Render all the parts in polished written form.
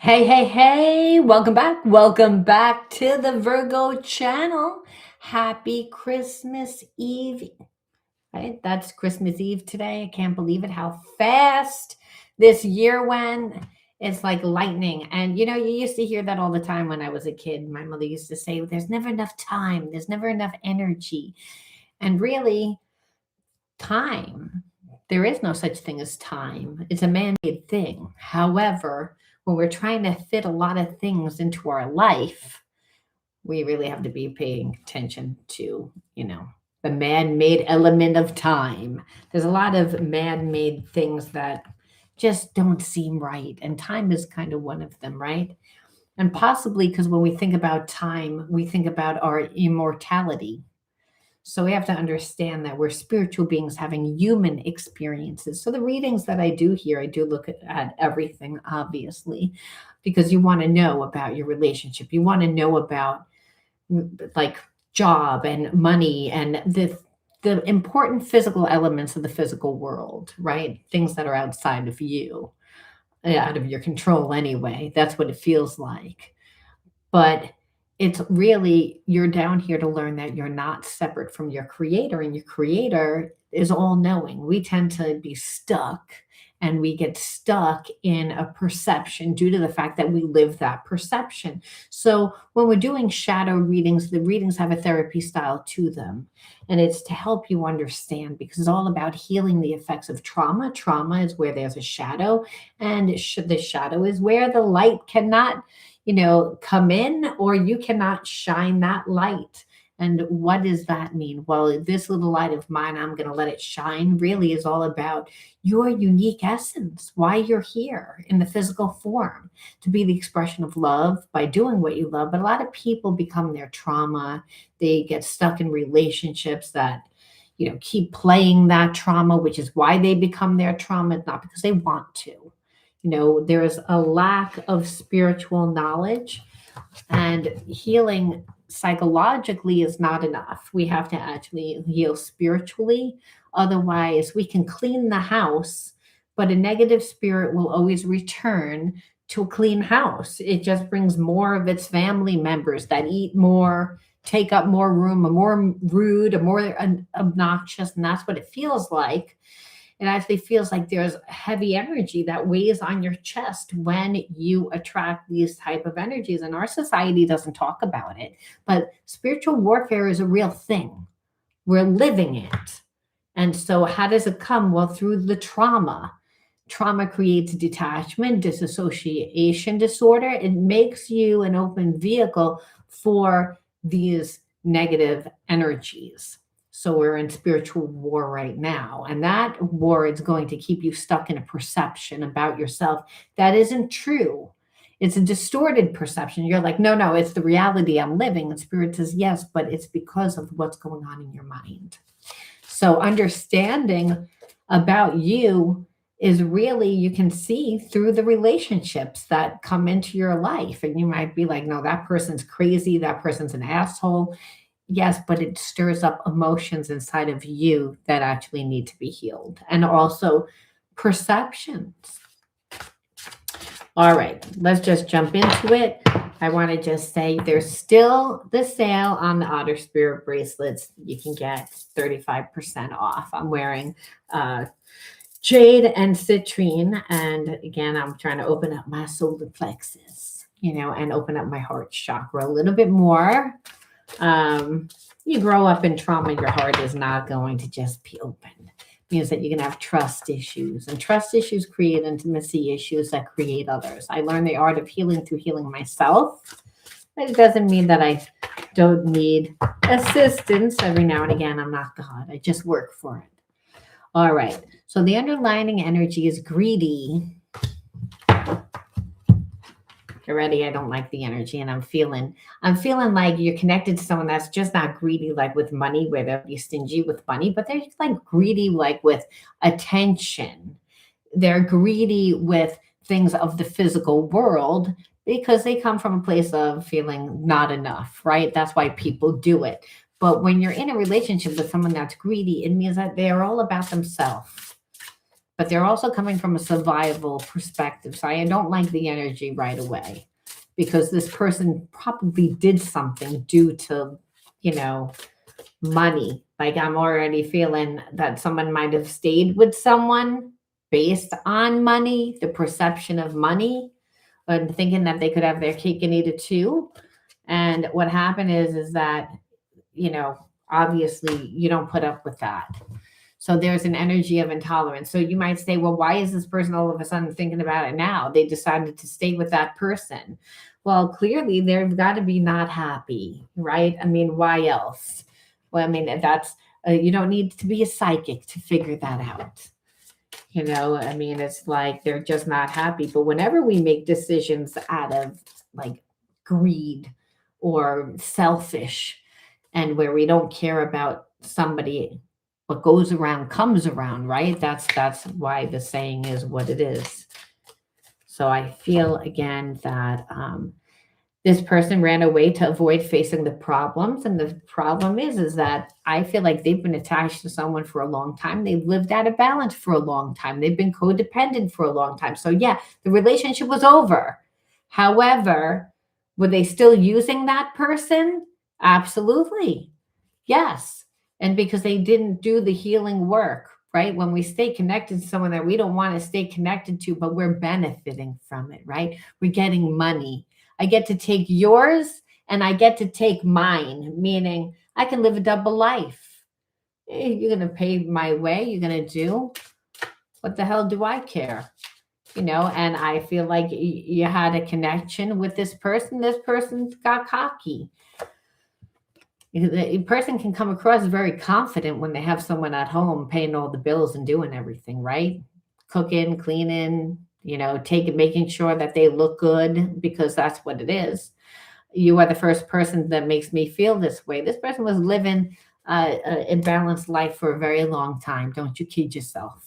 Hey, hey, hey, welcome back. Welcome back to the Virgo Channel. Happy Christmas Eve. Right? That's Christmas Eve today. I can't believe it, how fast this year went. It's like lightning. And you used to hear that all the time when I was a kid. My mother used to say, there's never enough time, there's never enough energy. And really, time. There is no such thing as time. It's a man-made thing. However, when we're trying to fit a lot of things into our life, we really have to be paying attention to, the man-made element of time. There's a lot of man-made things that just don't seem right, and time is kind of one of them, right? And possibly because when we think about time, we think about our immortality. So we have to understand that we're spiritual beings having human experiences. So the readings that I do here, I do look at everything, obviously, because you want to know about your relationship. You want to know about like job and money and the important physical elements of the physical world, right? Things that are outside of you, out of your control anyway. That's what it feels like. But it's really, you're down here to learn that you're not separate from your creator, and your creator is all knowing. We tend to be stuck, and we get stuck in a perception due to the fact that we live that perception. So when we're doing shadow readings, the readings have a therapy style to them, and it's to help you understand, because it's all about healing the effects of trauma. Trauma is where there's a shadow, and the shadow is where the light cannot come in, or you cannot shine that light. And what does that mean? Well, this little light of mine, I'm going to let it shine, really is all about your unique essence, why you're here in the physical form, to be the expression of love by doing what you love. But a lot of people become their trauma. They get stuck in relationships that, keep playing that trauma, which is why they become their trauma, not because they want to. There is a lack of spiritual knowledge, and healing psychologically is not enough. We have to actually heal spiritually. Otherwise, we can clean the house, but a negative spirit will always return to a clean house. It just brings more of its family members that eat more, take up more room, are more rude, are more obnoxious, and that's what it feels like. It actually feels like there's heavy energy that weighs on your chest when you attract these type of energies, and our society doesn't talk about it, but spiritual warfare is a real thing. We're living it. And so how does it come? Well, through the trauma. Trauma creates detachment, dissociation disorder. It makes you an open vehicle for these negative energies. So we're in spiritual war right now. And that war is going to keep you stuck in a perception about yourself that isn't true. It's a distorted perception. You're like, no, no, it's the reality I'm living. And spirit says, yes, but it's because of what's going on in your mind. So understanding about you is really, you can see through the relationships that come into your life. And you might be like, no, that person's crazy. That person's an asshole. Yes, but it stirs up emotions inside of you that actually need to be healed. And also perceptions. All right, let's just jump into it. I want to just say there's still the sale on the Otter Spirit bracelets. You can get 35% off. I'm wearing jade and citrine. And again, I'm trying to open up my solar plexus, and open up my heart chakra a little bit more. You grow up in trauma, your heart is not going to just be open. It means that you can have trust issues, and trust issues create intimacy issues that create others. I learned the art of healing through healing myself. But it doesn't mean that I don't need assistance every now and again. I'm not God. I just work for it. All right. So the underlying energy is greedy. Already, I don't like the energy, and I'm feeling like you're connected to someone that's just not greedy, like with money, where they'll be stingy with money, but they're like greedy, like with attention. They're greedy with things of the physical world because they come from a place of feeling not enough, right? That's why people do it. But when you're in a relationship with someone that's greedy, it means that they're all about themselves. but they're also coming from a survival perspective. So I don't like the energy right away, because this person probably did something due to, you know, money. Like I'm already feeling that someone might have stayed with someone based on money, the perception of money, and thinking that they could have their cake and eat it too. And what happened is that, you know, obviously you don't put up with that. So there's an energy of intolerance. So you might say, well, why is this person all of a sudden thinking about it now? They decided to stay with that person. Well, clearly they've got to be not happy, right? I mean, why else? Well, I mean, that's, you don't need to be a psychic to figure that out. You know, I mean, it's like they're just not happy. But whenever we make decisions out of like greed or selfish, and where we don't care about somebody, what goes around comes around, right? That's why the saying is what it is. So I feel again that this person ran away to avoid facing the problems, and the problem is that I feel like they've been attached to someone for a long time. They've lived out of balance for a long time. They've been codependent for a long time. So yeah, the relationship was over. However, were they still using that person? Absolutely. Yes. And because they didn't do the healing work, right? When we stay connected to someone that we don't want to stay connected to, but we're benefiting from it, right? We're getting money. I get to take yours and I get to take mine, meaning I can live a double life. You're going to pay my way. You're going to do what the hell do I care? You know, and I feel like you had a connection with this person. This person got cocky. The person can come across very confident when they have someone at home paying all the bills and doing everything, right? Cooking, cleaning, you know, making sure that they look good, because that's what it is. You are the first person that makes me feel this way. This person was living a balanced life for a very long time. Don't you kid yourself.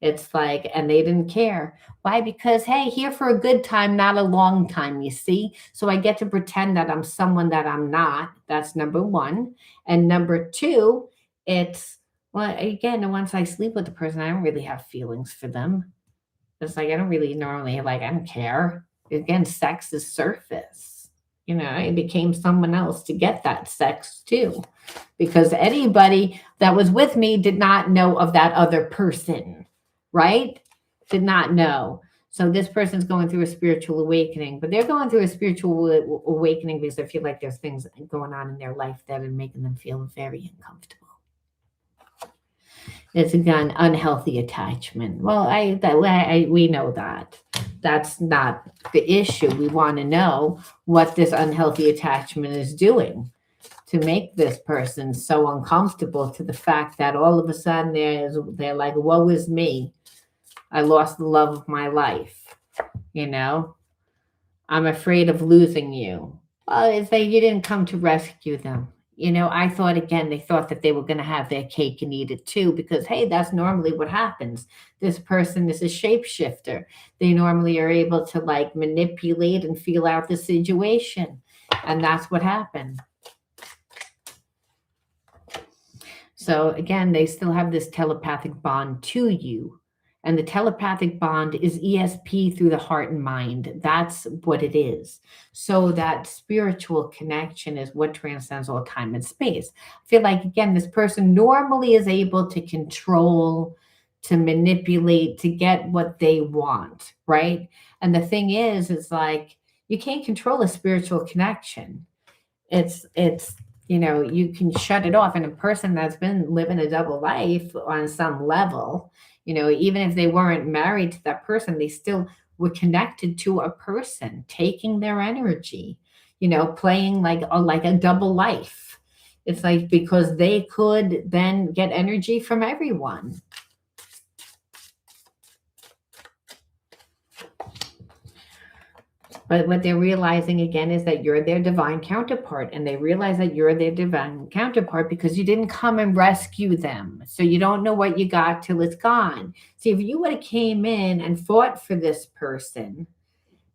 It's like, and they didn't care. Why? Because, hey, here for a good time, not a long time, you see? So I get to pretend that I'm someone that I'm not. That's number one. And number two, it's, well, again, once I sleep with the person, I don't really have feelings for them. It's like, I don't really normally, like, I don't care. Again, sex is surface. You know, I became someone else to get that sex too, because anybody that was with me did not know of that other person, right? Did not know. So this person's going through a spiritual awakening, but they're going through a spiritual awakening because they feel like there's things going on in their life that are making them feel very uncomfortable. It's again unhealthy attachment. Well, we know that. That's not the issue. We want to know what this unhealthy attachment is doing to make this person so uncomfortable, to the fact that all of a sudden they're like, woe is me. I lost the love of my life. You know, I'm afraid of losing you. Well, it's like you didn't come to rescue them. You know, I thought again, they thought that they were going to have their cake and eat it too, because, hey, that's normally what happens. This person is a shapeshifter. They normally are able to like manipulate and feel out the situation. And that's what happened. So again, they still have this telepathic bond to you. And the telepathic bond is ESP through the heart and mind. That's what it is. So that spiritual connection is what transcends all time and space. I feel like, again, this person normally is able to control, to manipulate, to get what they want, right? And the thing is like, you can't control a spiritual connection. It's you know, you can shut it off. And a person that's been living a double life on some level, you know, even if they weren't married to that person, they still were connected to a person, taking their energy, you know, playing like a double life. It's like, because they could then get energy from everyone. But what they're realizing again is that you're their divine counterpart, and they realize that you're their divine counterpart because you didn't come and rescue them. So you don't know what you got till it's gone. See, if you would have came in and fought for this person,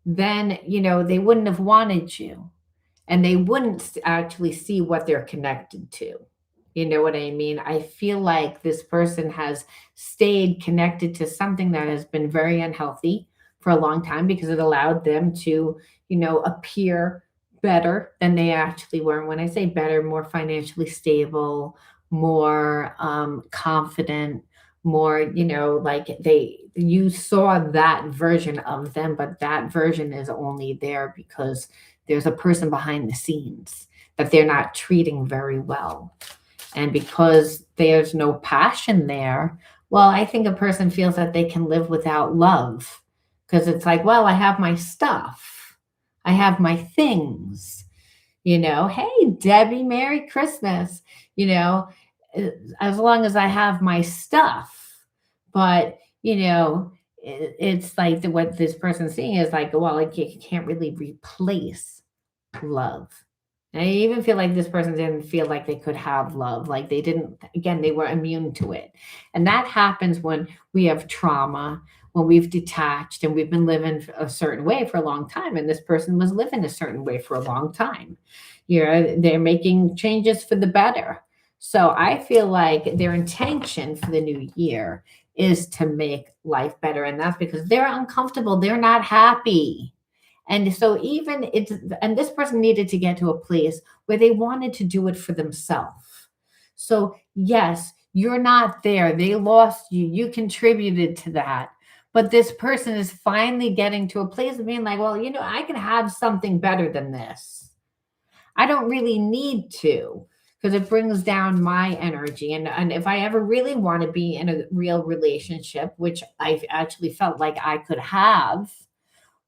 then, you know, they wouldn't have wanted you, and they wouldn't actually see what they're connected to. You know what I mean? I feel like this person has stayed connected to something that has been very unhealthy for a long time because it allowed them to, appear better than they actually were. And when I say better, more financially stable, more confident, more, like you saw that version of them, but that version is only there because there's a person behind the scenes that they're not treating very well. And because there's no passion there, well, I think a person feels that they can live without love because it's like, well, I have my stuff, I have my things, hey, Debbie, Merry Christmas, you know, as long as I have my stuff. But, it's like what this person's saying is like, well, like you can't really replace love. And I even feel like this person didn't feel like they could have love. Like they didn't, again, they were immune to it. And that happens when we have trauma, when we've detached and we've been living a certain way for a long time. And this person was living a certain way for a long time. They're making changes for the better. So I feel like their intention for the new year is to make life better. And that's because they're uncomfortable. They're not happy. And so even it's and this person needed to get to a place where they wanted to do it for themselves. So yes, you're not there. They lost you. You contributed to that. But this person is finally getting to a place of being like, well, I can have something better than this. I don't really need to because it brings down my energy. And if I ever really want to be in a real relationship, which I've actually felt like I could have,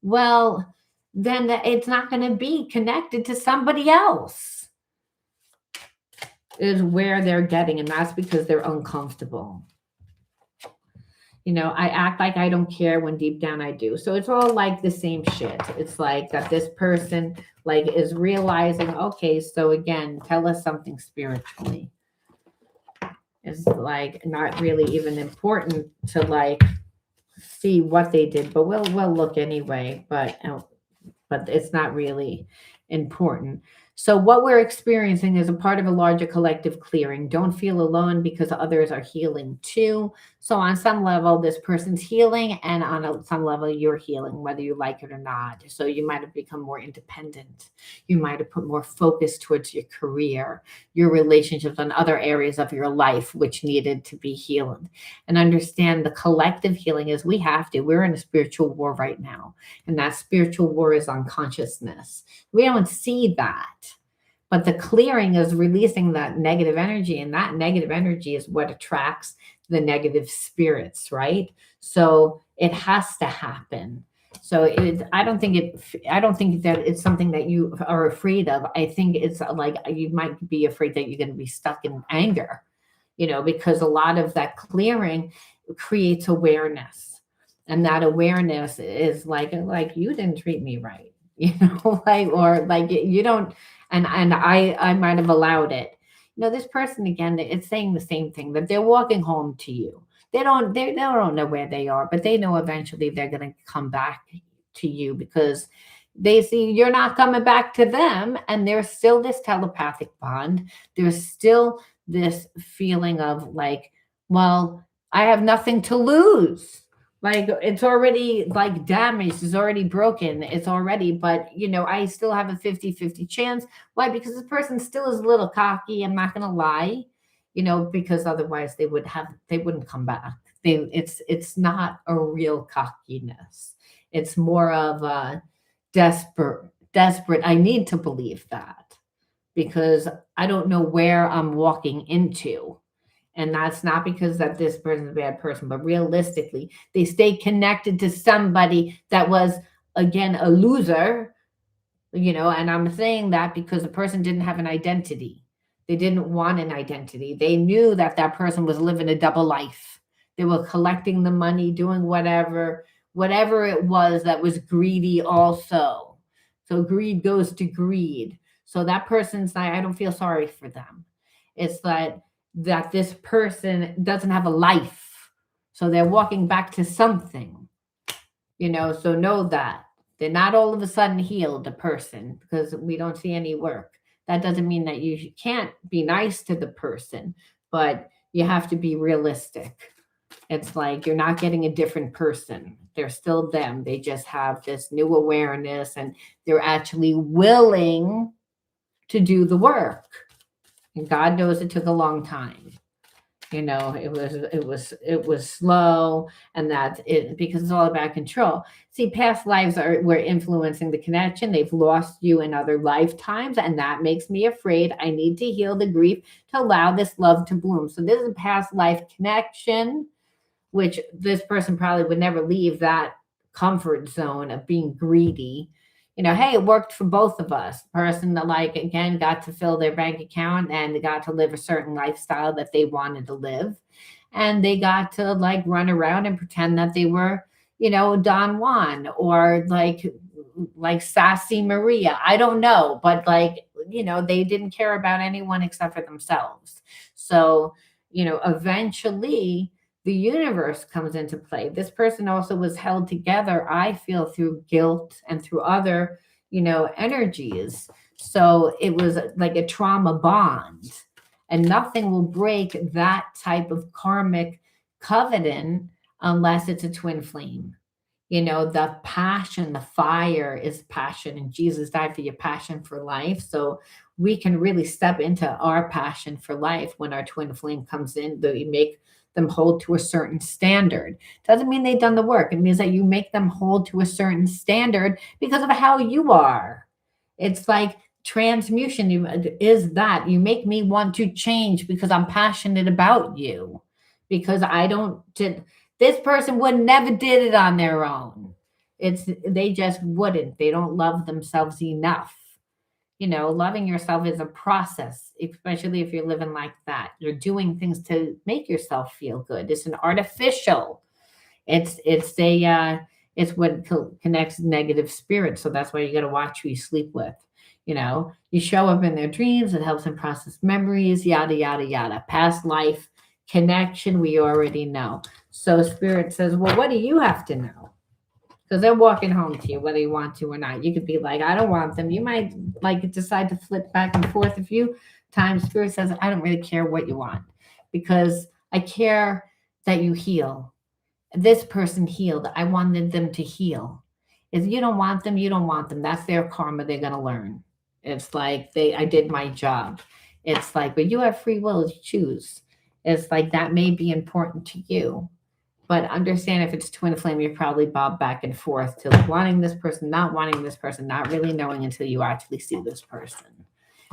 well, then it's not going to be connected to somebody else, is where they're getting. And that's because they're uncomfortable. I act like I don't care when deep down I do. So it's all like the same shit. It's like that this person like is realizing, okay, so again, tell us something spiritually. It's like not really even important to like see what they did, but we'll look anyway. But it's not really important. So, what we're experiencing is a part of a larger collective clearing. Don't feel alone because others are healing too. So, on some level, this person's healing, and on some level, you're healing, whether you like it or not. So, you might have become more independent. You might have put more focus towards your career, your relationships, and other areas of your life which needed to be healed. And understand the collective healing is we have to. We're in a spiritual war right now, and that spiritual war is on consciousness. We don't see that. But the clearing is releasing that negative energy, and that negative energy is what attracts the negative spirits, right? So it has to happen. So I don't think that it's something that you are afraid of. I think it's like you might be afraid that you're going to be stuck in anger, because a lot of that clearing creates awareness. And that awareness is like you didn't treat me right, like, or like you don't, and I might have allowed it. This person again, it's saying the same thing, that they're walking home to you. They don't know where they are, but they know eventually they're going to come back to you because they see you're not coming back to them, and there's still this telepathic bond. There's still this feeling of like, well, I have nothing to lose. Like it's already like damaged, it's already broken, it's already, but I still have a 50-50 chance. Why? Because this person still is a little cocky, I'm not gonna lie, because otherwise they wouldn't come back. It's not a real cockiness. It's more of a desperate. I need to believe that because I don't know where I'm walking into. And that's not because that this person's a bad person, but realistically, they stay connected to somebody that was, again, a loser, and I'm saying that because the person didn't have an identity. They didn't want an identity. They knew that that person was living a double life. They were collecting the money, doing whatever it was that was greedy also. So greed goes to greed. So that person's not, I don't feel sorry for them. It's that this person doesn't have a life. So they're walking back to something, so know that they're not all of a sudden healed, a person, because we don't see any work. That doesn't mean that you can't be nice to the person, but you have to be realistic. It's like you're not getting a different person. They're still them. They just have this new awareness and they're actually willing to do the work. And God knows it took a long time. It was slow, and that's it, because it's all about control. See, past lives were influencing the connection. They've lost you in other lifetimes, and that makes me afraid. I need to heal the grief to allow this love to bloom. So this is a past life connection, which this person probably would never leave that comfort zone of being greedy. Hey, it worked for both of us. Person that, like, again, got to fill their bank account and they got to live a certain lifestyle that they wanted to live. And they got to, like, run around and pretend that they were, Don Juan, or like sassy Maria. I don't know, but, like, they didn't care about anyone except for themselves. So, eventually the universe comes into play. This person also was held together, I feel, through guilt and through other, energies. So it was like a trauma bond, and nothing will break that type of karmic covenant unless it's a twin flame. The passion, the fire is passion, and Jesus died for your passion for life. So we can really step into our passion for life when our twin flame comes in, that we make them hold to a certain standard. Doesn't mean they've done the work. It means that you make them hold to a certain standard because of how you are. It's like transmutation is that you make me want to change because I'm passionate about you. Because I don't, this person would never did it on their own. They just wouldn't. They don't love themselves enough. Loving yourself is a process, especially if you're living like that. You're doing things to make yourself feel good. It's an artificial. It's what connects negative spirits. So that's why you got to watch who you sleep with. You show up in their dreams. It helps them process memories, yada, yada, yada. Past life connection, we already know. So spirit says, well, what do you have to know? Because they're walking home to you, whether you want to or not. You could be like, I don't want them. You might decide to flip back and forth a few times. Spirit says, I don't really care what you want, because I care that you heal. This person healed. I wanted them to heal. If you don't want them, you don't want them. That's their karma. They're going to learn. It's like I did my job. It's like, but you have free will to choose. It's like that may be important to you. But understand, if it's twin flame, you're probably bob back and forth to wanting this person, not wanting this person, not really knowing until you actually see this person.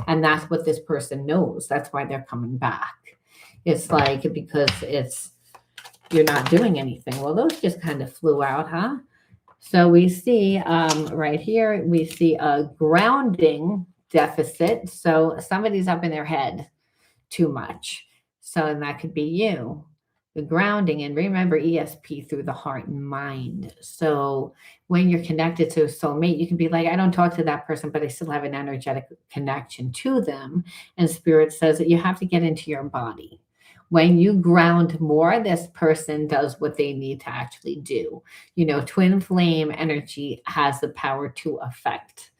And that's what this person knows. That's why they're coming back. It's like, because you're not doing anything. Well, those just kind of flew out, huh? So we see right here, we see a grounding deficit. So somebody's up in their head too much. So, and that could be you. The grounding, and remember ESP through the heart and mind. So when you're connected to a soulmate, you can be like, I don't talk to that person, but I still have an energetic connection to them. And spirit says that you have to get into your body. When you ground more, this person does what they need to actually do. Twin flame energy has the power to affect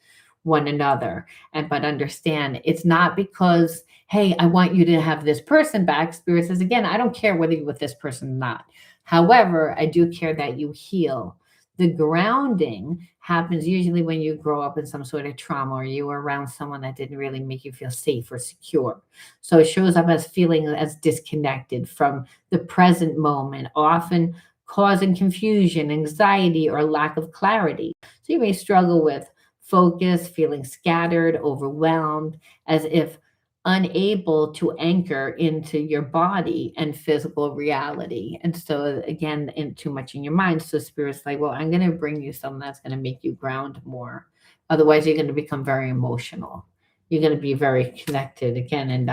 one another. But understand, it's not because, hey, I want you to have this person back. Spirit says, again, I don't care whether you're with this person or not. However, I do care that you heal. The grounding happens usually when you grow up in some sort of trauma, or you were around someone that didn't really make you feel safe or secure. So it shows up as feeling as disconnected from the present moment, often causing confusion, anxiety, or lack of clarity. So you may struggle with focus, feeling scattered, overwhelmed, as if unable to anchor into your body and physical reality. And so again, too much in your mind. So spirit's like, well, I'm going to bring you something that's going to make you ground more. Otherwise, you're going to become very emotional. You're going to be very connected again. And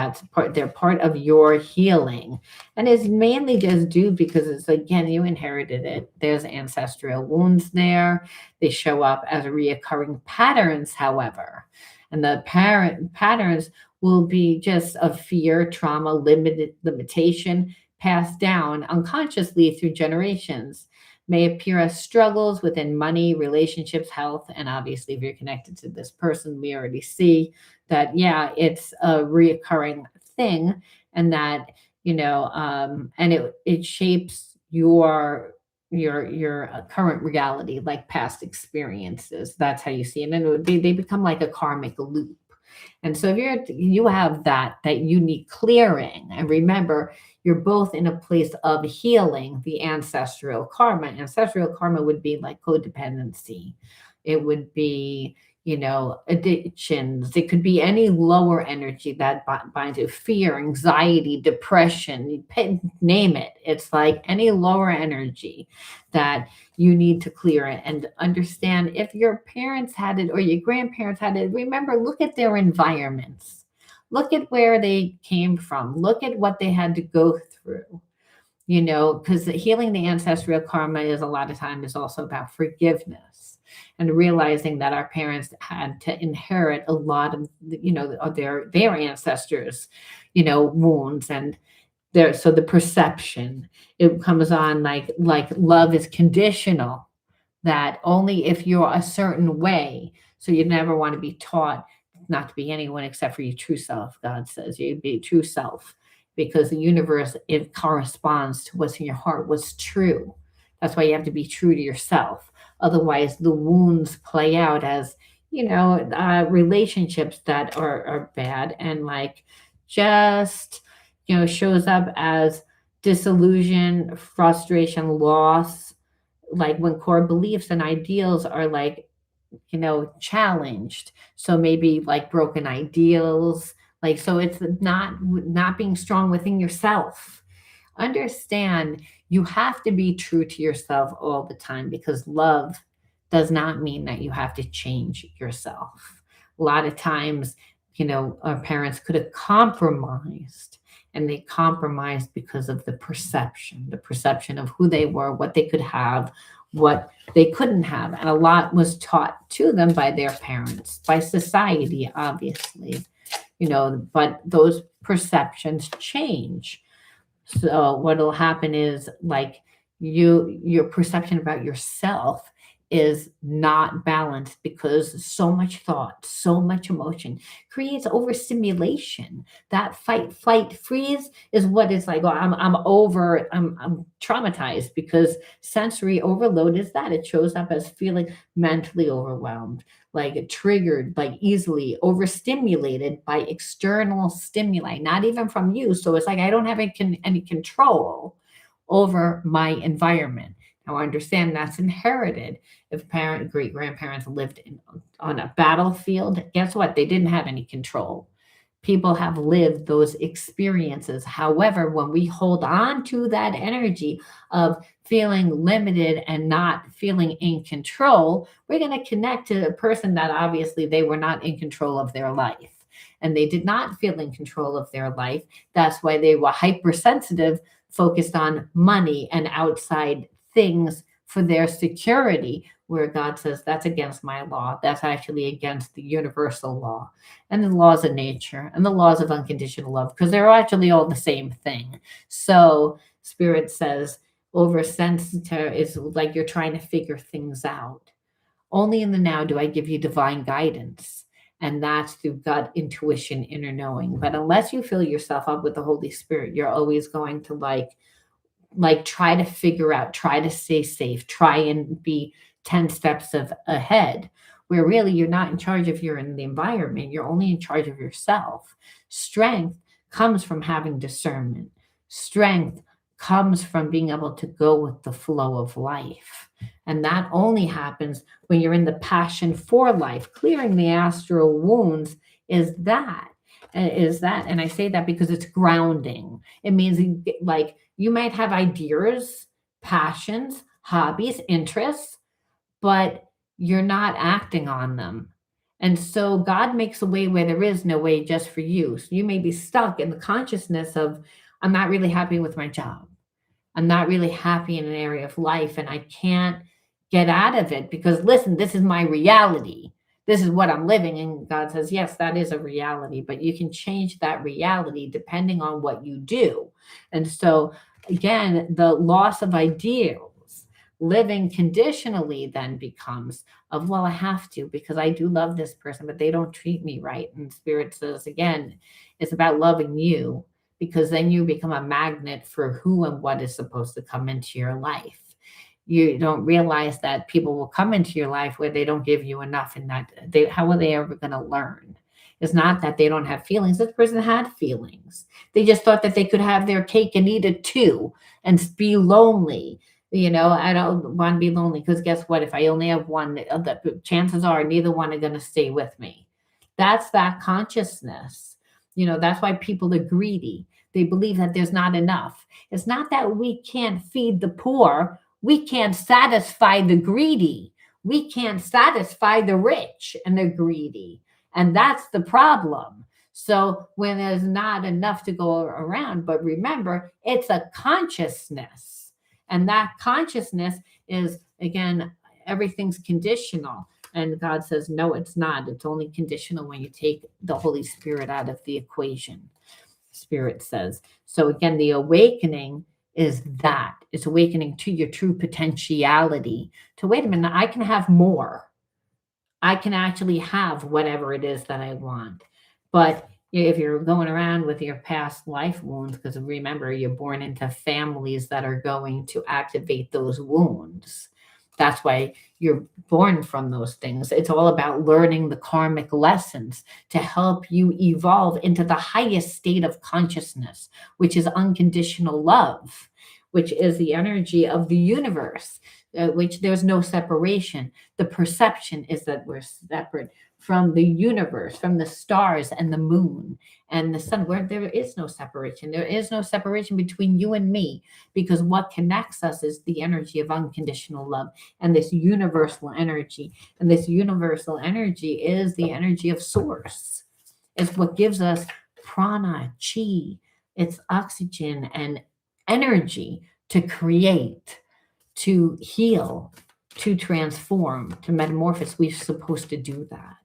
they're part of your healing. And it's mainly just due because it's, again, you inherited it. There's ancestral wounds there. They show up as reoccurring patterns, however. And the patterns will be just of fear, trauma, limitation passed down unconsciously through generations. may appear as struggles within money, relationships, health, and obviously, if you're connected to this person, we already see that, yeah, it's a reoccurring thing, and that, and it shapes your current reality, like past experiences. That's how you see it, and they become like a karmic loop. And so if you have that unique clearing, and remember, you're both in a place of healing the ancestral karma. Ancestral karma would be like codependency. It would be, addictions. It could be any lower energy that binds you, fear, anxiety, depression, name it. It's like any lower energy that you need to clear it and understand. If your parents had it or your grandparents had it, remember, look at their environments. Look at where they came from. Look at what they had to go through. Because healing the ancestral karma is a lot of time is also about forgiveness and realizing that our parents had to inherit a lot of their ancestors, wounds, and so the perception, it comes on like love is conditional, that only if you're a certain way. So you never want to be taught not to be anyone except for your true self. God says you be true self, because the universe, it corresponds to what's in your heart, what's true. That's why you have to be true to yourself. Otherwise, the wounds play out as, relationships that are bad, and like just, shows up as disillusion, frustration, loss, like when core beliefs and ideals are like, challenged. So maybe like broken ideals, like, so it's not being strong within yourself. Understand, you have to be true to yourself all the time, because love does not mean that you have to change yourself. A lot of times, our parents could have compromised, and they compromised because of the perception of who they were, what they could have, what they couldn't have. And a lot was taught to them by their parents, by society, obviously, but those perceptions change. So what'll happen is, like, your perception about yourself is not balanced, because so much thought, so much emotion creates overstimulation. That fight, flight, freeze is what is like, oh, I'm traumatized, because sensory overload is that. It shows up as feeling mentally overwhelmed, like triggered, like easily overstimulated by external stimuli, not even from you. So it's like I don't have any control over my environment. Now, I understand that's inherited. If great grandparents lived on a battlefield, guess what? They didn't have any control. People have lived those experiences. However, when we hold on to that energy of feeling limited and not feeling in control, we're going to connect to a person that obviously they were not in control of their life. And they did not feel in control of their life. That's why they were hypersensitive, focused on money and outside things for their security, where God says that's against my law. That's actually against the universal law and the laws of nature and the laws of unconditional love, because they're actually all the same thing. So Spirit says oversensitive is like you're trying to figure things out. Only in the now do I give you divine guidance. And that's through gut intuition, inner knowing. But unless you fill yourself up with the Holy Spirit, you're always going to like try to figure out, try to stay safe, try and be 10 steps ahead, where really you're not in charge if you're in the environment. You're only in charge of yourself. Strength comes from having discernment. Strength comes from being able to go with the flow of life. And that only happens when you're in the passion for life. Clearing the astral wounds is that. And I say that because it's grounding. It means like you might have ideas, passions, hobbies, interests, but you're not acting on them. And so God makes a way where there is no way just for you. So you may be stuck in the consciousness of, I'm not really happy with my job. I'm not really happy in an area of life, and I can't get out of it because, listen, this is my reality. This is what I'm living. And God says, yes, that is a reality, but you can change that reality depending on what you do. And so, again, the loss of ideals, Living conditionally then becomes of, well, I have to because I do love this person, but they don't treat me right. And Spirit says, again, it's about loving you, because then you become a magnet for who and what is supposed to come into your life. You don't realize that people will come into your life where they don't give you enough, and that how are they ever going to learn? It's not that they don't have feelings. This person had feelings. They just thought that they could have their cake and eat it too and be lonely. I don't want to be lonely, because guess what? If I only have one, the chances are neither one are going to stay with me. That's that consciousness. That's why people are greedy. They believe that there's not enough. It's not that we can't feed the poor. We can't satisfy the greedy. We can't satisfy the rich and the greedy. And that's the problem. So when there's not enough to go around, but remember, it's a consciousness. And that consciousness is, again, everything's conditional. And God says, no, it's not. It's only conditional when you take the Holy Spirit out of the equation, Spirit says. So again, the awakening is that. It's awakening to your true potentiality. To, wait a minute, I can have more. I can actually have whatever it is that I want. But if you're going around with your past life wounds, because remember, you're born into families that are going to activate those wounds. That's why you're born from those things. It's all about learning the karmic lessons to help you evolve into the highest state of consciousness, which is unconditional love, which is the energy of the universe, which there's no separation. The perception is that we're separate from the universe, from the stars and the moon and the sun, where there is no separation. There is no separation between you and me, because what connects us is the energy of unconditional love and this universal energy. And this universal energy is the energy of source. It's what gives us prana, chi, it's oxygen and energy to create, to heal, to transform, to metamorphose. We're supposed to do that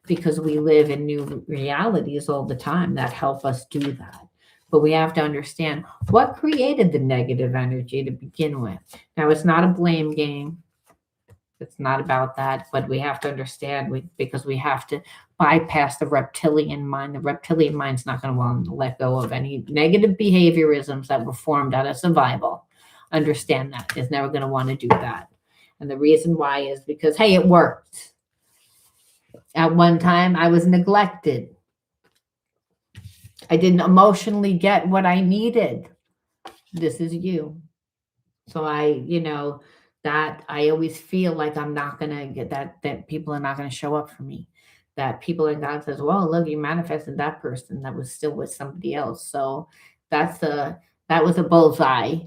because we live in new realities all the time that help us do that. But we have to understand what created the negative energy to begin with. Now, it's not a blame game. It's not about that, but we have to understand, because we have to bypass the reptilian mind. The reptilian mind's not going to want to let go of any negative behaviorisms that were formed out of survival. Understand that. It's never going to want to do that. And the reason why is because, hey, it worked. At one time, I was neglected. I didn't emotionally get what I needed. This is you. So that I always feel like I'm not going to get that people are not going to show up for me. That people in God says, well, look, you manifested that person that was still with somebody else. So that was a bullseye.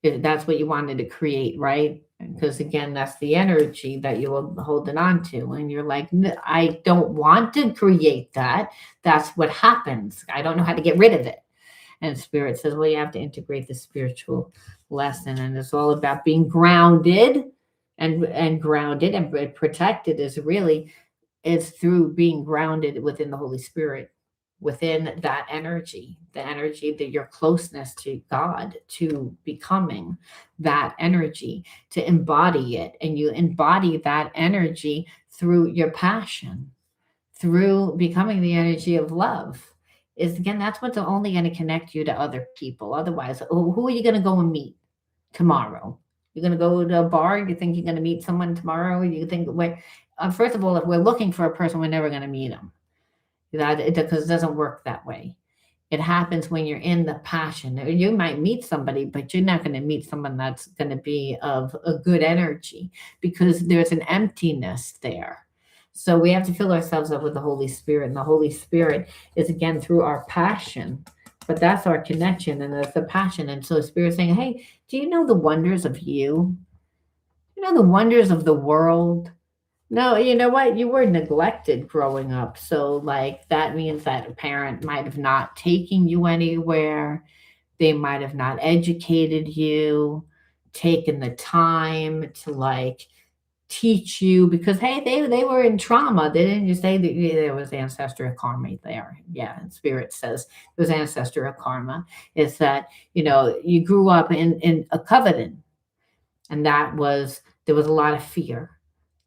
If that's what you wanted to create, right? Because again, that's the energy that you were holding on to. And you're like, I don't want to create that. That's what happens. I don't know how to get rid of it. And Spirit says, well, you have to integrate the spiritual lesson. And it's all about being grounded and grounded and protected is through being grounded within the Holy Spirit, within that energy, the energy that your closeness to God, to becoming that energy, to embody it. And you embody that energy through your passion, through becoming the energy of love. Is, again, that's what's only going to connect you to other people. Otherwise, who are you going to go and meet tomorrow? You're going to go to a bar? You think you're going to meet someone tomorrow? You think, first of all, if we're looking for a person, we're never going to meet them. Because it doesn't work that way. It happens when you're in the passion. You might meet somebody, but you're not going to meet someone that's going to be of a good energy, because there's an emptiness there. So we have to fill ourselves up with the Holy Spirit. And the Holy Spirit is, again, through our passion. But that's our connection, and that's the passion. And so the Spirit's saying, hey, do you know the wonders of you? You know the wonders of the world? No, you know what? You were neglected growing up. So, that means that a parent might have not taken you anywhere. They might have not educated you, taken the time to, teach you, because, hey, they were in trauma. They didn't just say that there was ancestral karma there. Yeah, and Spirit says there was ancestral karma. It's that, you grew up in a covenant. And there was a lot of fear.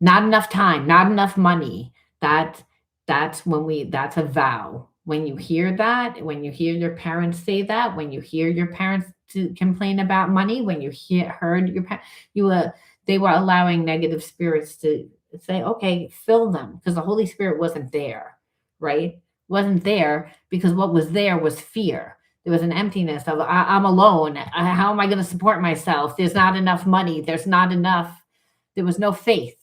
Not enough time, not enough money. That that's a vow. When you hear that, when you hear your parents say that, when you hear your parents complain about money, when you heard your parents, you they were allowing negative spirits to say, okay, fill them, because the Holy Spirit wasn't there, right? Wasn't there because what was there was fear. There was an emptiness of I'm alone. How am I going to support myself? There's not enough money. There's not enough. There was no faith.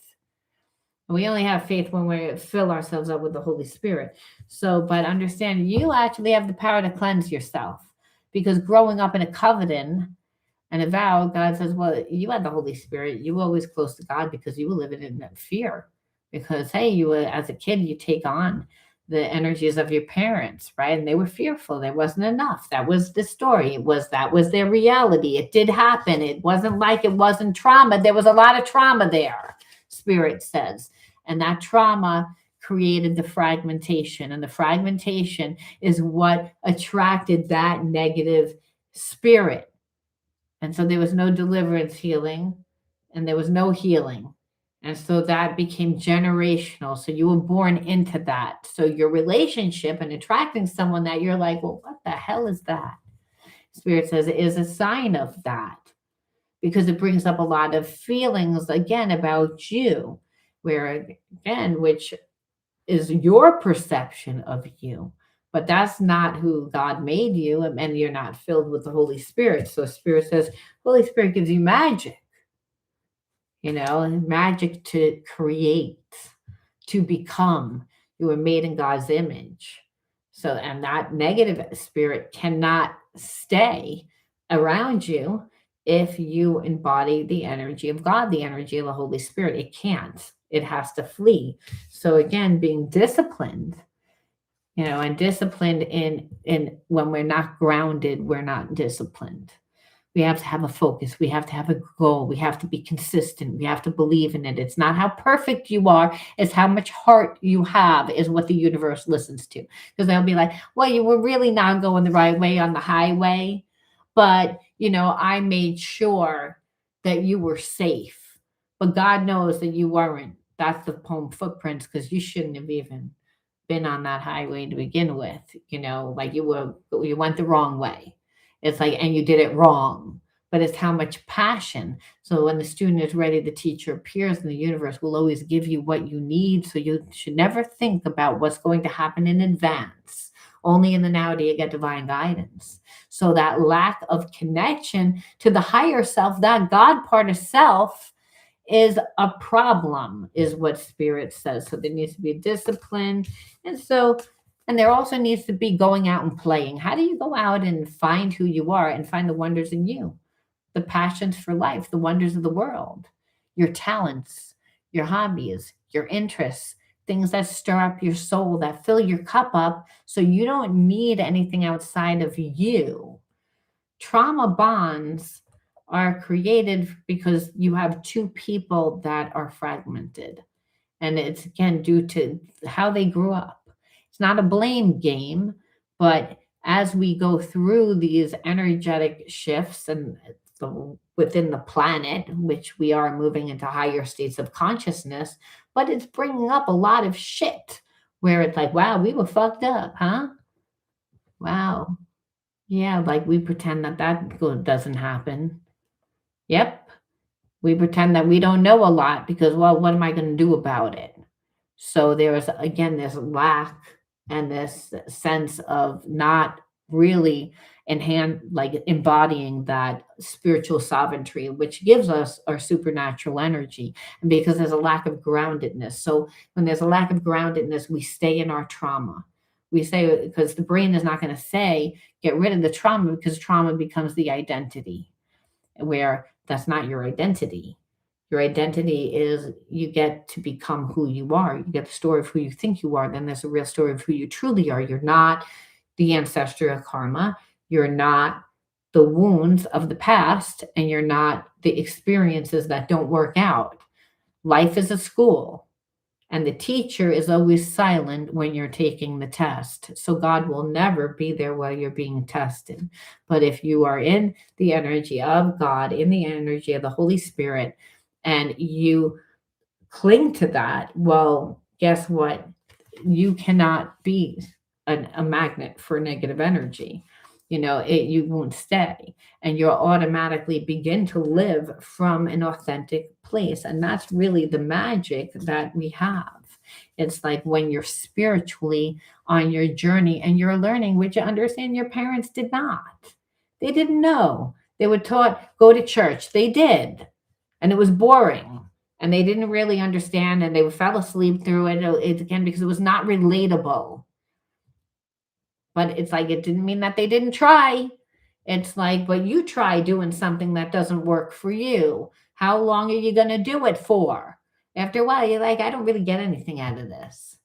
We only have faith when we fill ourselves up with the Holy Spirit. So, but understand you actually have the power to cleanse yourself, because growing up in a covenant and a vow, God says, well, you had the Holy Spirit. You were always close to God because you were living in that fear. Because, hey, you were, as a kid, you take on the energies of your parents, right? And they were fearful. There wasn't enough. That was the story. That was their reality. It did happen. It wasn't like it wasn't trauma. There was a lot of trauma there, Spirit says. And that trauma created the fragmentation. And the fragmentation is what attracted that negative spirit. And so there was no deliverance healing, and there was no healing. And so that became generational. So you were born into that. So your relationship and attracting someone that you're like, well, what the hell is that? Spirit says it is a sign of that, because it brings up a lot of feelings again about you, where again, which is your perception of you. But that's not who God made you, and you're not filled with the Holy Spirit. So Spirit says, Holy Spirit gives you magic, magic to create, to become. You were made in God's image. So, and that negative spirit cannot stay around you if you embody the energy of God, the energy of the Holy Spirit. It can't. It has to flee. So again, being disciplined, and disciplined in when we're not grounded, we're not disciplined. We have to have a focus. We have to have a goal. We have to be consistent. We have to believe in it. It's not how perfect you are. It's how much heart you have is what the universe listens to. Because they'll be like, well, you were really not going the right way on the highway. But, I made sure that you were safe. But God knows that you weren't. That's the poem Footprints, because you shouldn't have even been on that highway to begin with. Like you went the wrong way. It's like, and you did it wrong, but it's how much passion. So when the student is ready, the teacher appears, and the universe will always give you what you need. So you should never think about what's going to happen in advance. Only in the now do you get divine guidance. So that lack of connection to the higher self, that God part of self, is a problem, is what Spirit says. So there needs to be discipline. And there also needs to be going out and playing. How do you go out and find who you are and find the wonders in you? The passions for life, the wonders of the world, your talents, your hobbies, your interests, things that stir up your soul, that fill your cup up, so you don't need anything outside of you. Trauma bonds are created because you have two people that are fragmented. And it's again due to how they grew up. It's not a blame game, but as we go through these energetic shifts and within the planet, which we are moving into higher states of consciousness, but it's bringing up a lot of shit where it's like, wow, we were fucked up, huh? Wow. Yeah, like we pretend that doesn't happen. Yep. We pretend that we don't know a lot because, well, what am I going to do about it? So there's, again, this lack and this sense of not really embodying that spiritual sovereignty, which gives us our supernatural energy. And because there's a lack of groundedness. So when there's a lack of groundedness, we stay in our trauma. We say, because the brain is not going to say, get rid of the trauma, because trauma becomes the identity, where that's not your identity. Your identity is you get to become who you are. You get the story of who you think you are. Then there's a real story of who you truly are. You're not the ancestral karma. You're not the wounds of the past, and you're not the experiences that don't work out. Life is a school, And the teacher is always silent when you're taking the test. So God will never be there while you're being tested. But if you are in the energy of God, in the energy of the Holy Spirit, and you cling to that, well, guess what? You cannot be a magnet for negative energy. You won't stay, and you'll automatically begin to live from an authentic place. And that's really the magic that we have. It's like when you're spiritually on your journey and you're learning, which you understand your parents did not. They didn't know. They were taught, go to church. They did. And it was boring. And they didn't really understand, and they fell asleep through it again because it was not relatable. But it's like, it didn't mean that they didn't try. It's like, but you try doing something that doesn't work for you. How long are you going to do it for? After a while, you're like, I don't really get anything out of this.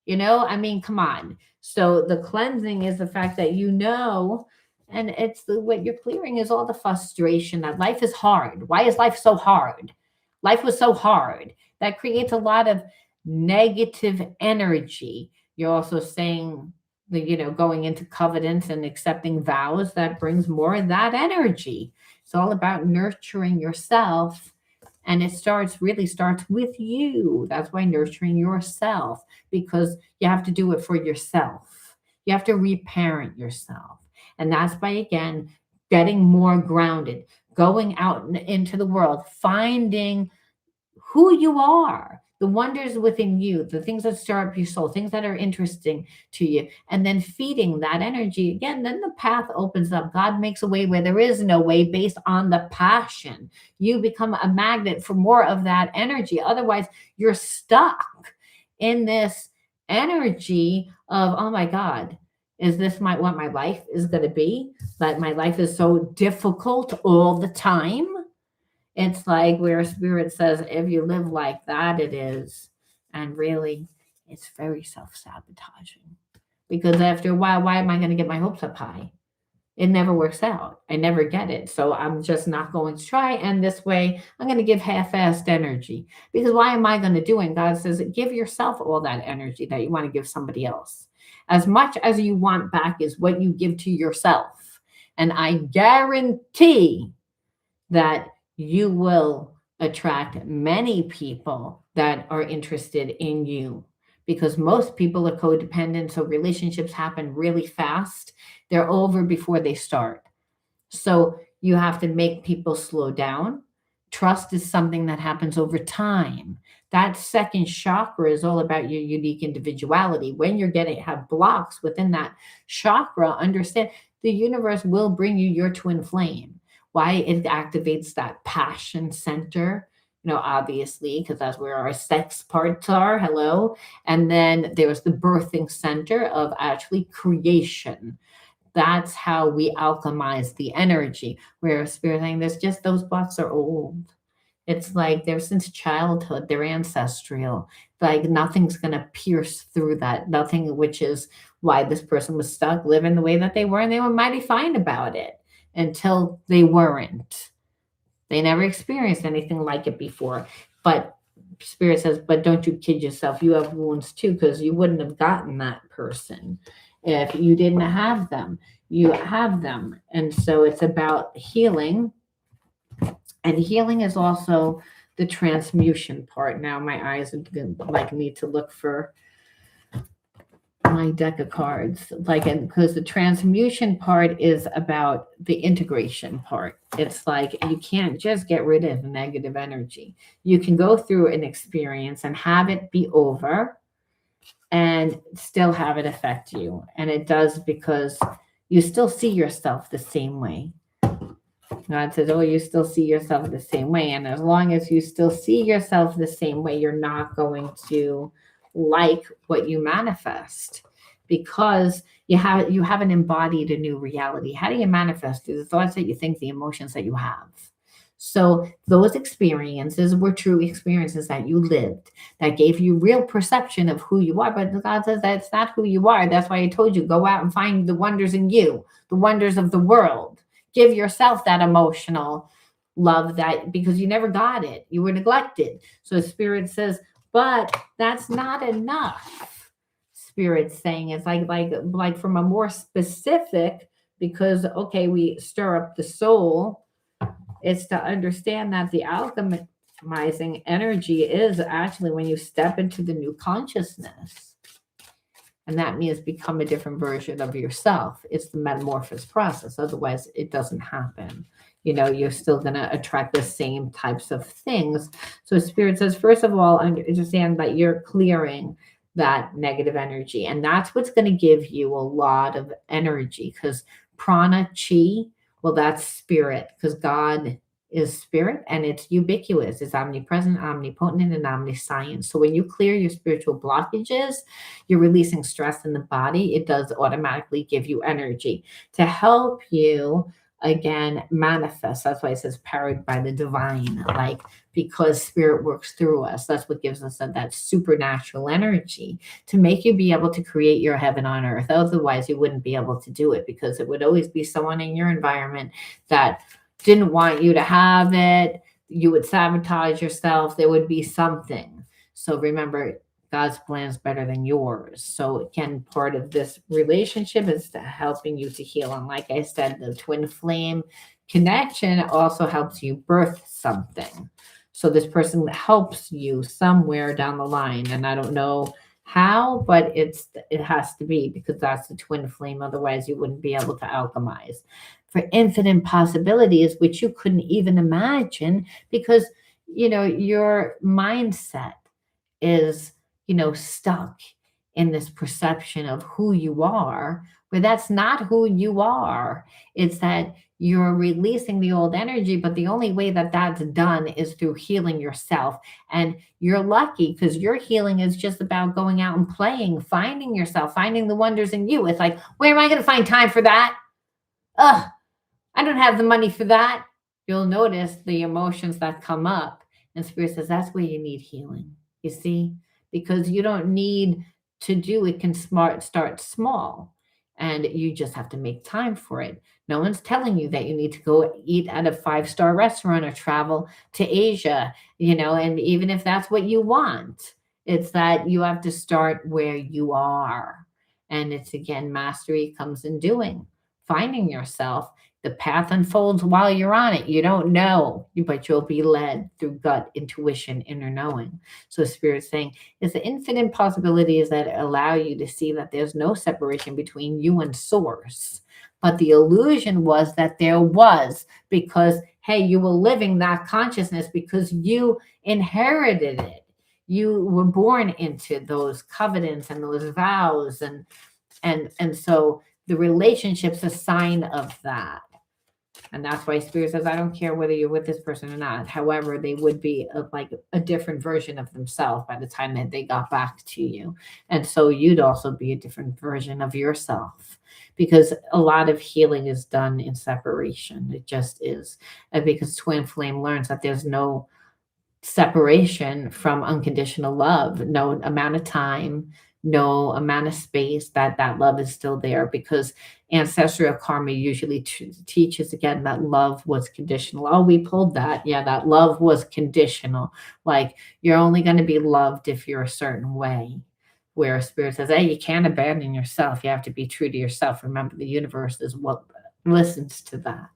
I mean, come on. So the cleansing is the fact that and it's what you're clearing is all the frustration that life is hard. Why is life so hard? Life was so hard. That creates a lot of negative energy. You're also saying, going into covenants and accepting vows, that brings more of that energy. It's all about nurturing yourself. And it really starts with you. That's why nurturing yourself, because you have to do it for yourself. You have to reparent yourself. And that's by, again, getting more grounded, going out into the world, finding who you are, the wonders within you, the things that stir up your soul, things that are interesting to you, and then feeding that energy again. Then the path opens up. God makes a way where there is no way based on the passion. You become a magnet for more of that energy. Otherwise, you're stuck in this energy of, oh my God, is this what my life is going to be? That my life is so difficult all the time. It's like where Spirit says, if you live like that, it is. And really, it's very self-sabotaging. Because after a while, why am I going to get my hopes up high? It never works out. I never get it. So I'm just not going to try. And this way, I'm going to give half-assed energy. Because why am I going to do it? And God says, give yourself all that energy that you want to give somebody else. As much as you want back is what you give to yourself. And I guarantee that you will attract many people that are interested in you, because most people are codependent. So relationships happen really fast. They're over before they start. So you have to make people slow down. Trust is something that happens over time. That second chakra is all about your unique individuality. When you're have blocks within that chakra, understand the universe will bring you your twin flame. Why? It activates that passion center, obviously, because that's where our sex parts are. Hello. And then there's the birthing center of actually creation. That's how we alchemize the energy. Where Spirit saying there's just those blocks are old. It's like they're since childhood, they're ancestral. Like nothing's going to pierce through that. Nothing, which is why this person was stuck living the way that they were. And they were mighty fine about it until they weren't. They never experienced anything like it before. But Spirit says, but don't you kid yourself. You have wounds too, because you wouldn't have gotten that person if you didn't have them. You have them. And so it's about healing. And healing is also the transmutation part. Now my eyes need to look for my deck of cards, because the transmutation part is about the integration part. It's like you can't just get rid of negative energy. You can go through an experience and have it be over and still have it affect you. And it does, because you still see yourself the same way. God says, oh, you still see yourself the same way. And as long as you still see yourself the same way, you're not going to like what you manifest, because you haven't embodied a new reality. How do you manifest? The thoughts that you think, the emotions that you have. So those experiences were true experiences that you lived, that gave you real perception of who you are. But God says that's not who you are. That's why I told you, go out and find the wonders in you, the wonders of the world. Give yourself that emotional love, that because you never got it. You were neglected. So Spirit says, But that's not enough. Spirit's saying it's like from a more specific, because okay, we stir up the soul. It's to understand that the alchemizing energy is actually when you step into the new consciousness. And that means become a different version of yourself. It's the metamorphosis process. Otherwise, it doesn't happen. You're still going to attract the same types of things. So Spirit says, first of all, understand that you're clearing that negative energy. And that's what's going to give you a lot of energy, because prana, chi, well, that's spirit, because God is spirit and it's ubiquitous. It's omnipresent, omnipotent, and omniscient. So when you clear your spiritual blockages, you're releasing stress in the body. It does automatically give you energy to help you again manifest. That's why it says powered by the divine, like, because spirit works through us. That's what gives us that supernatural energy to make you be able to create your heaven on earth. Otherwise, you wouldn't be able to do it, because it would always be someone in your environment that didn't want you to have it. You would sabotage yourself. There would be something. So remember, God's plan is better than yours. So again, part of this relationship is helping you to heal. And like I said, the twin flame connection also helps you birth something. So this person helps you somewhere down the line. And I don't know how, but it has to be, because that's the twin flame. Otherwise, you wouldn't be able to alchemize for infinite possibilities, which you couldn't even imagine, because your mindset is stuck in this perception of who you are, where that's not who you are. It's that you're releasing the old energy, but the only way that that's done is through healing yourself. And you're lucky, because your healing is just about going out and playing, finding yourself, finding the wonders in you. It's like, where am I going to find time for that? Ugh, I don't have the money for that. You'll notice the emotions that come up, and Spirit says that's where you need healing. You see, because you don't need to do it. Can start small, and you just have to make time for it. No one's telling you that you need to go eat at a 5-star restaurant or travel to Asia, and even if that's what you want, it's that you have to start where you are. And it's again, mastery comes in doing, finding yourself. The path unfolds while you're on it. You don't know, but you'll be led through gut, intuition, inner knowing. So Spirit's saying it's the infinite possibilities that allow you to see that there's no separation between you and source. But the illusion was that there was, because, hey, you were living that consciousness because you inherited it. You were born into those covenants and those vows. And so the relationship's a sign of that. And that's why Spirit says, I don't care whether you're with this person or not. However, they would be like a different version of themselves by the time that they got back to you. And so you'd also be a different version of yourself, because a lot of healing is done in separation. It just is. And because twin flame learns that there's no separation from unconditional love, no amount of time, no amount of space, that love is still there, because ancestral karma usually teaches again that love was conditional. Oh, we pulled that. Yeah, that love was conditional. Like, you're only going to be loved if you're a certain way. Where Spirit says, hey, you can't abandon yourself. You have to be true to yourself. Remember, the universe is what listens to that.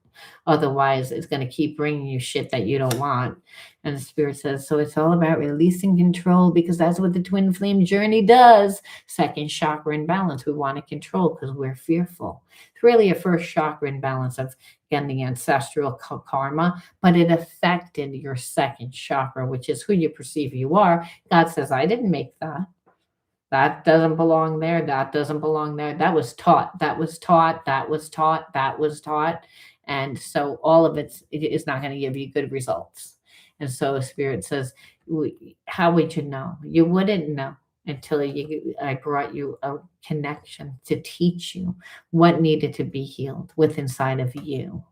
Otherwise, it's going to keep bringing you shit that you don't want. And the Spirit says, so it's all about releasing control, because that's what the twin flame journey does. Second chakra imbalance. We want to control because we're fearful. It's really a first chakra imbalance of, again, the ancestral karma, but it affected your second chakra, which is who you perceive you are. God says, I didn't make that. That doesn't belong there. That doesn't belong there. That was taught. That was taught. That was taught. That was taught. And so all of it is not going to give you good results. And so Spirit says, how would you know? You wouldn't know until I brought you a connection to teach you what needed to be healed within inside of you.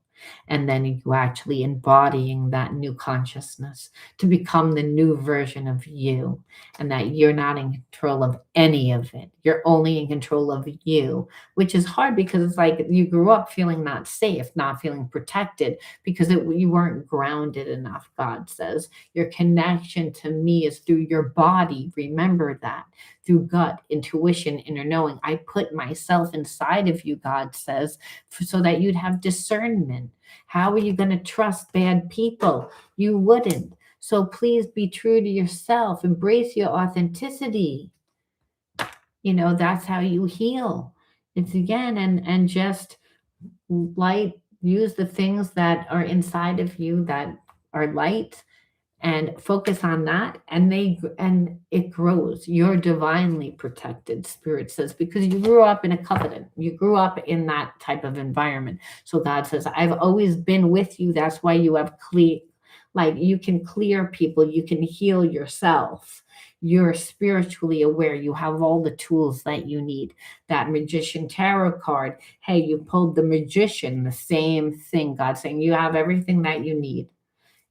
And then you actually embodying that new consciousness to become the new version of you, and that you're not in control of any of it. You're only in control of you, which is hard because it's like you grew up feeling not safe, not feeling protected because you weren't grounded enough, God says. Your connection to me is through your body. Remember that. Through gut, intuition, inner knowing. I put myself inside of you, God says, so that you'd have discernment. How are you going to trust bad people? You wouldn't. So please be true to yourself. Embrace your authenticity. That's how you heal. It's again, and just use the things that are inside of you that are light, and focus on that, and it grows. You're divinely protected, Spirit says, because you grew up in a covenant. You grew up in that type of environment. So God says, I've always been with you. That's why you have you can clear people, you can heal yourself. You're spiritually aware. You have all the tools that you need. That Magician tarot card, hey, you pulled the Magician, the same thing. God saying you have everything that you need.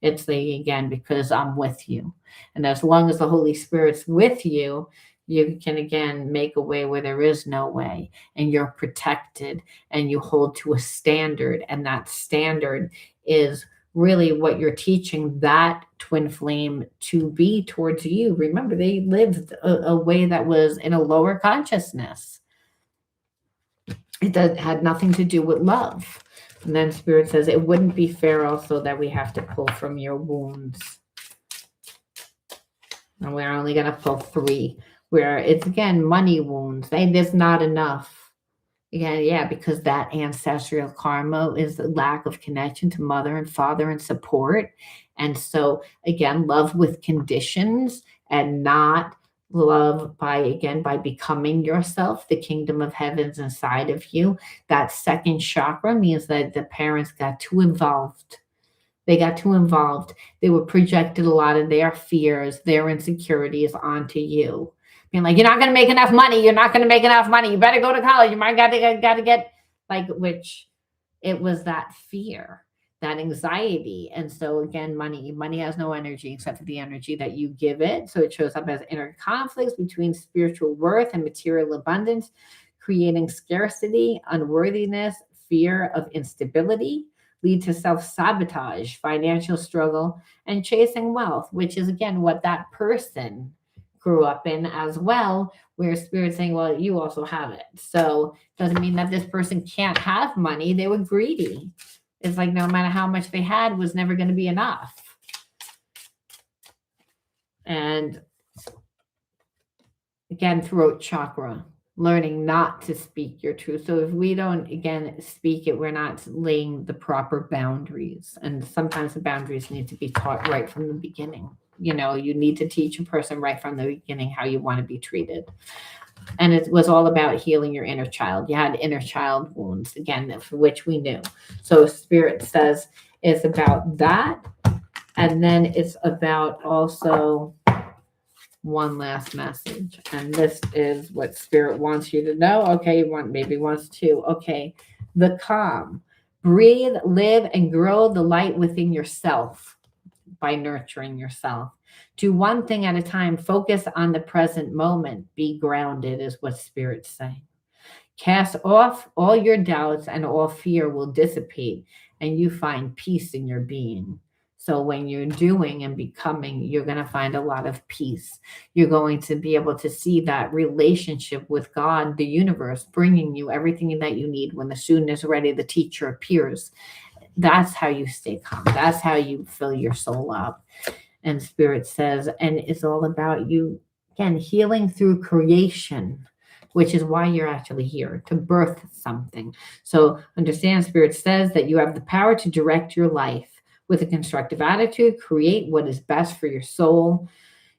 It's again, because I'm with you. And as long as the Holy Spirit's with you, you can again make a way where there is no way, and you're protected, and you hold to a standard. And that standard is really what you're teaching that twin flame to be towards you. Remember, they lived a way that was in a lower consciousness. It had nothing to do with love. And then Spirit says it wouldn't be fair also that we have to pull from your wounds. And we're only going to pull 3, where it's again money wounds. There's not enough. Again, yeah, because that ancestral karma is the lack of connection to mother and father and support. And so again, love with conditions, and not love by becoming yourself. The kingdom of heaven's inside of you. That second chakra means that the parents got too involved. They got too involved. They were projected a lot of their fears, their insecurities onto you. Being like, you're not going to make enough money. You're not going to make enough money. You better go to college. You might got to get which it was that fear, that anxiety. And so again, money has no energy except for the energy that you give it. So it shows up as inner conflicts between spiritual worth and material abundance, creating scarcity, unworthiness, fear of instability, lead to self-sabotage, financial struggle, and chasing wealth, which is again what that person grew up in as well, where Spirit's saying, well, you also have it. So it doesn't mean that this person can't have money. They were greedy. It's like no matter how much they had was never going to be enough. And again, throat chakra, learning not to speak your truth. So if we don't, again, speak it, we're not laying the proper boundaries. And sometimes the boundaries need to be taught right from the beginning. You need to teach a person right from the beginning how you want to be treated. And it was all about healing your inner child. You had inner child wounds, again, for which we knew. So Spirit says it's about that. And then it's about also one last message. And this is what Spirit wants you to know. Okay, maybe wants to. Okay, the calm. Breathe, live, and grow the light within yourself by nurturing yourself. Do one thing at a time. Focus on the present moment. Be grounded is what Spirit's saying. Cast off all your doubts, and all fear will dissipate, and you find peace in your being. So when you're doing and becoming, you're going to find a lot of peace. You're going to be able to see that relationship with God, the universe, bringing you everything that you need. When the student is ready, the teacher appears. That's how you stay calm. That's how you fill your soul up. And Spirit says, and it's all about you, again, healing through creation, which is why you're actually here, to birth something. So understand, Spirit says that you have the power to direct your life. With a constructive attitude, create what is best for your soul.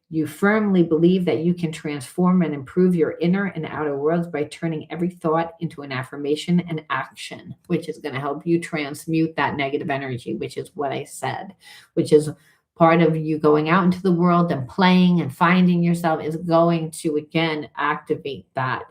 You firmly believe that you can transform and improve your inner and outer worlds by turning every thought into an affirmation and action, which is going to help you transmute that negative energy, which is what I said, which is part of you going out into the world and playing and finding yourself is going to, again, activate that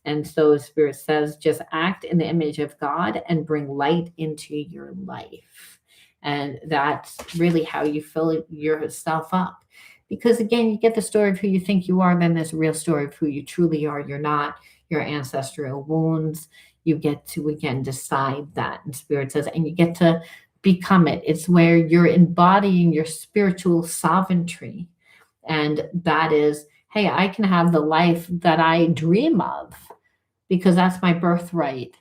And so Spirit says, just act in the image of God and bring light into your life. And that's really how you fill yourself up. Because again, you get the story of who you think you are, then there's a real story of who you truly are. You're not your ancestral wounds. You get to, again, decide that. And Spirit says, and you get to become it. It's where you're embodying your spiritual sovereignty. And that is, hey, I can have the life that I dream of because that's my birthright.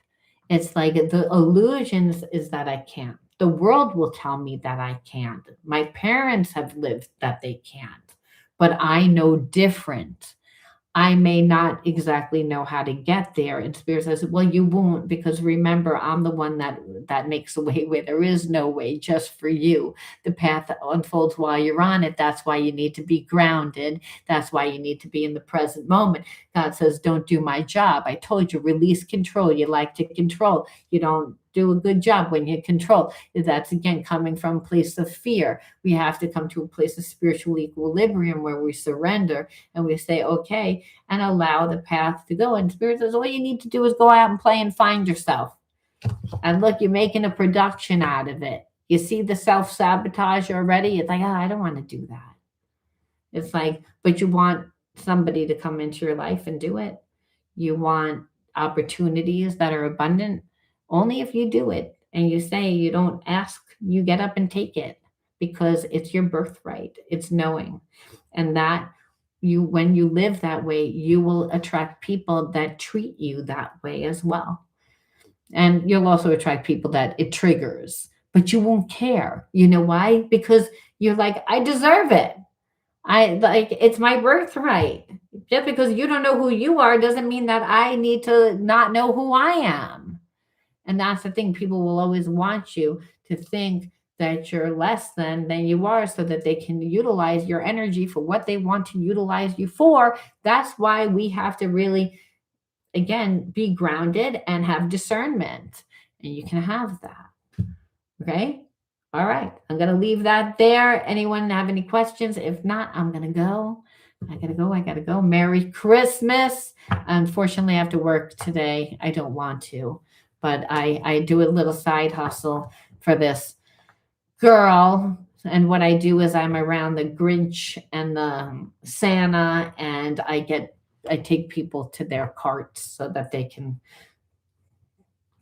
It's like the illusions is that I can't. The world will tell me that I can't. My parents have lived that they can't, but I know different. I may not exactly know how to get there. And Spirit says, well, you won't, because remember, I'm the one that makes a way where there is no way, just for you. The path unfolds while you're on it. That's why you need to be grounded. That's why you need to be in the present moment. God says, don't do my job. I told you, release control. You like to control. You don't do a good job when you control. That's again coming from a place of fear. We have to come to a place of spiritual equilibrium where we surrender and we say, okay, and allow the path to go. And Spirit says, all you need to do is go out and play and find yourself. And look, you're making a production out of it. You see the self-sabotage already? It's like, oh, I don't want to do that. It's like, but you want somebody to come into your life and do it. You want opportunities that are abundant only if you do it. And you say, you don't ask, you get up and take it because it's your birthright. It's knowing. And that you, when you live that way, you will attract people that treat you that way as well. And you'll also attract people that it triggers, but you won't care. You know why? Because you're like, I deserve it. I like, it's my birthright. Just because you don't know who you are doesn't mean that I need to not know who I am. And that's the thing. People will always want you to think that you're less than you are so that they can utilize your energy for what they want to utilize you for. That's why we have to really, again, be grounded and have discernment. And you can have that. Okay? All right. I'm going to leave that there. Anyone have any questions? If not, I'm going to go. I got to go. Merry Christmas. Unfortunately, I have to work today. I don't want to, but I do a little side hustle for this girl. And what I do is I'm around the Grinch and the Santa, and I take people to their carts so that they can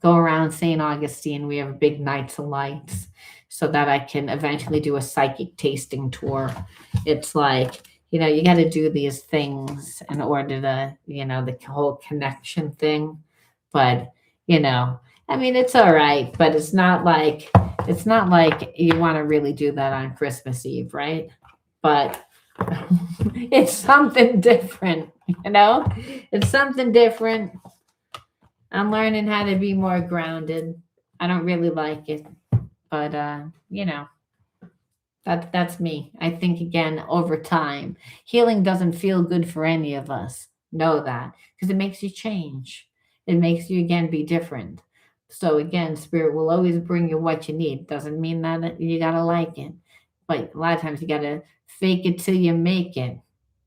go around St. Augustine. We have big nights of lights so that I can eventually do a psychic tasting tour. It's like, you got to do these things in order to, the whole connection thing. But, I mean, it's all right, but it's not like you want to really do that on Christmas Eve, right? But it's something different, It's something different. I'm learning how to be more grounded. I don't really like it, but that's me. I think again over time, healing doesn't feel good for any of us. Know that because it makes you change. It makes you again be different. So again, Spirit will always bring you what you need. Doesn't mean that you gotta like it, but a lot of times you gotta fake it till you make it.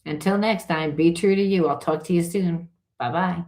Until next time, be true to you. I'll talk to you soon. Bye bye.